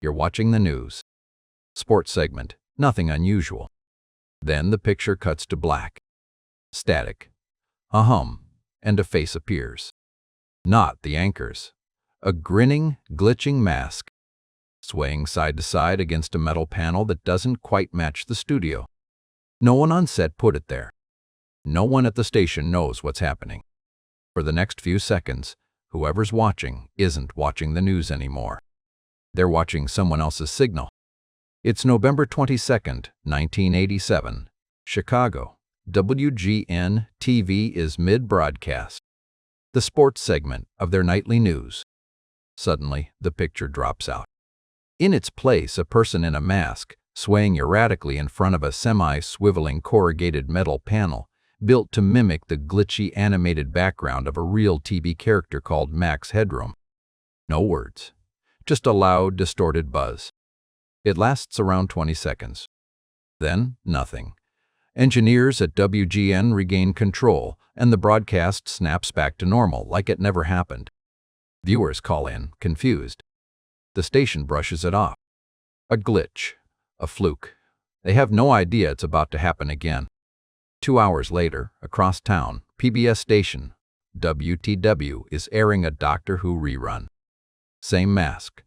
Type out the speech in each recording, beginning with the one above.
You're watching the news. Sports segment, nothing unusual. Then the picture cuts to black. Static. A hum, and a face appears. Not the anchors. A grinning, glitching mask, swaying side to side against a metal panel that doesn't quite match the studio. No one on set put it there. No one at the station knows what's happening. For the next few seconds, whoever's watching isn't watching the news anymore. They're watching someone else's signal. It's November 22nd, 1987. Chicago. WGN TV is mid-broadcast. The sports segment of their nightly news. Suddenly, the picture drops out. In its place, a person in a mask, swaying erratically in front of a semi-swiveling corrugated metal panel, built to mimic the glitchy animated background of a real TV character called Max Headroom. No words. Just a loud, distorted buzz. It lasts around 20 seconds. Then, nothing. Engineers at WGN regain control, and the broadcast snaps back to normal like it never happened. Viewers call in, confused. The station brushes it off. A glitch. A fluke. They have no idea it's about to happen again. 2 hours later, across town, PBS station, WTW, is airing a Doctor Who rerun. Same mask.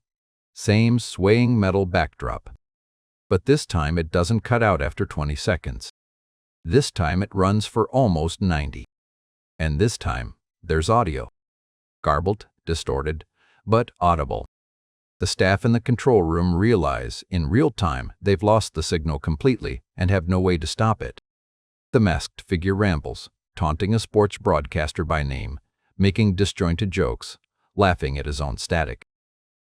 Same swaying metal backdrop. But this time it doesn't cut out after 20 seconds. This time it runs for almost 90. And this time, there's audio. Garbled, distorted, but audible. The staff in the control room realize, in real time, they've lost the signal completely and have no way to stop it. The masked figure rambles, taunting a sports broadcaster by name, making disjointed jokes, laughing at his own static.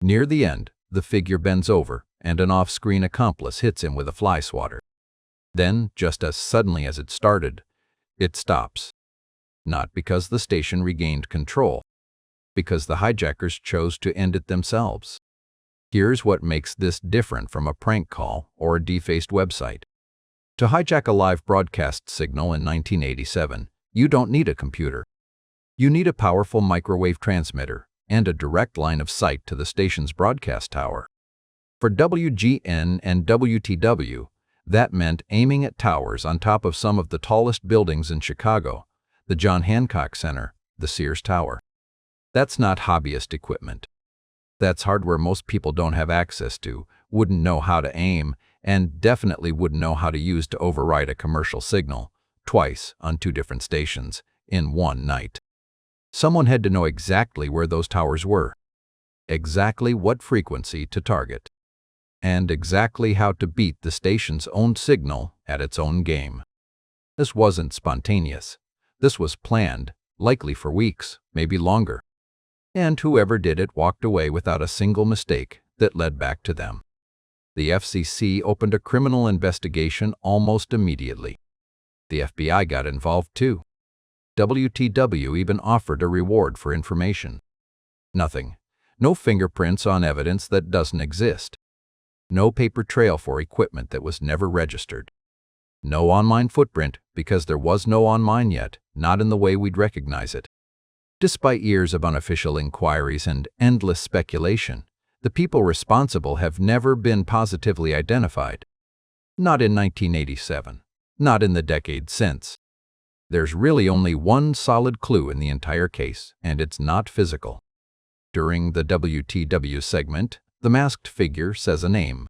Near the end, the figure bends over, and an off-screen accomplice hits him with a fly swatter. Then, just as suddenly as it started, it stops. Not because the station regained control, because the hijackers chose to end it themselves. Here's what makes this different from a prank call or a defaced website. To hijack a live broadcast signal in 1987, you don't need a computer. You need a powerful microwave transmitter and a direct line of sight to the station's broadcast tower. For WGN and WTW, that meant aiming at towers on top of some of the tallest buildings in Chicago, the John Hancock Center, the Sears Tower. That's not hobbyist equipment. That's hardware most people don't have access to, wouldn't know how to aim, and definitely wouldn't know how to use to override a commercial signal, twice on 2 different stations, in one night. Someone had to know exactly where those towers were, exactly what frequency to target, and exactly how to beat the station's own signal at its own game. This wasn't spontaneous. This was planned, likely for weeks, maybe longer. And whoever did it walked away without a single mistake that led back to them. The FCC opened a criminal investigation almost immediately. The FBI got involved too. WTW even offered a reward for information. Nothing. No fingerprints on evidence that doesn't exist. No paper trail for equipment that was never registered. No online footprint because there was no online yet, not in the way we'd recognize it. Despite years of unofficial inquiries and endless speculation, the people responsible have never been positively identified. Not in 1987. Not in the decade since. There's really only one solid clue in the entire case, and it's not physical. During the WTW segment, the masked figure says a name.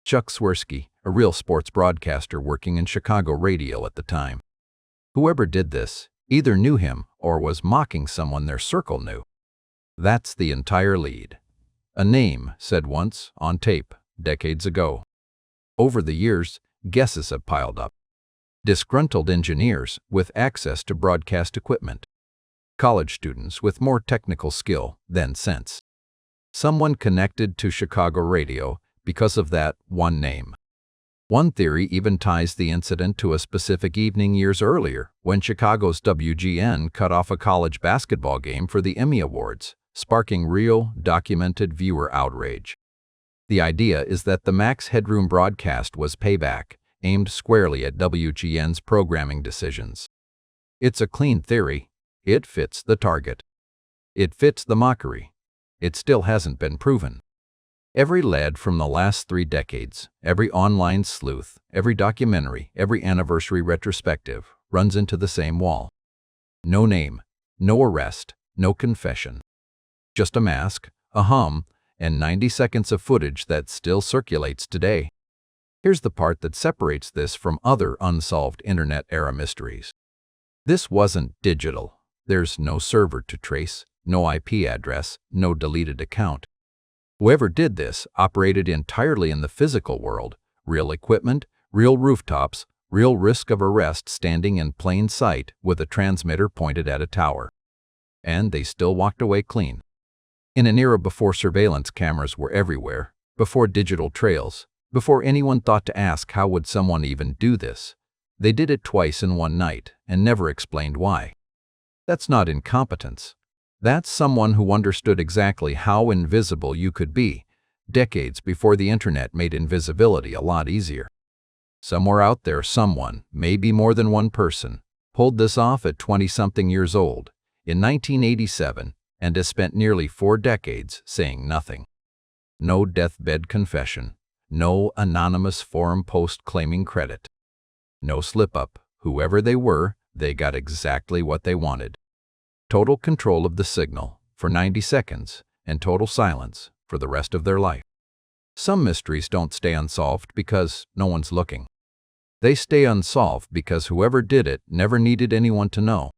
Chuck Swirsky, a real sports broadcaster working in Chicago radio at the time. Whoever did this either knew him or was mocking someone their circle knew. That's the entire lead. A name said once, on tape, decades ago. Over the years, guesses have piled up. Disgruntled engineers with access to broadcast equipment. College students with more technical skill than sense. Someone connected to Chicago radio because of that one name. One theory even ties the incident to a specific evening years earlier when Chicago's WGN cut off a college basketball game for the Emmy Awards, sparking real, documented viewer outrage. The idea is that the Max Headroom broadcast was payback, aimed squarely at WGN's programming decisions. It's a clean theory. It fits the target. It fits the mockery. It still hasn't been proven. Every lad from the last 3 decades, every online sleuth, every documentary, every anniversary retrospective runs into the same wall. No name, no arrest, no confession. Just a mask, a hum, and 90 seconds of footage that still circulates today. Here's the part that separates this from other unsolved internet-era mysteries. This wasn't digital. There's no server to trace, no IP address, no deleted account. Whoever did this operated entirely in the physical world, real equipment, real rooftops, real risk of arrest standing in plain sight with a transmitter pointed at a tower. And they still walked away clean. In an era before surveillance cameras were everywhere, before digital trails, before anyone thought to ask how would someone even do this, they did it twice in one night and never explained why. That's not incompetence. That's someone who understood exactly how invisible you could be, decades before the internet made invisibility a lot easier. Somewhere out there, someone, maybe more than one person, pulled this off at 20-something years old, in 1987, and has spent nearly 4 decades saying nothing. No deathbed confession, no anonymous forum post claiming credit. No slip-up. Whoever they were, they got exactly what they wanted. Total control of the signal for 90 seconds and total silence for the rest of their life. Some mysteries don't stay unsolved because no one's looking. They stay unsolved because whoever did it never needed anyone to know.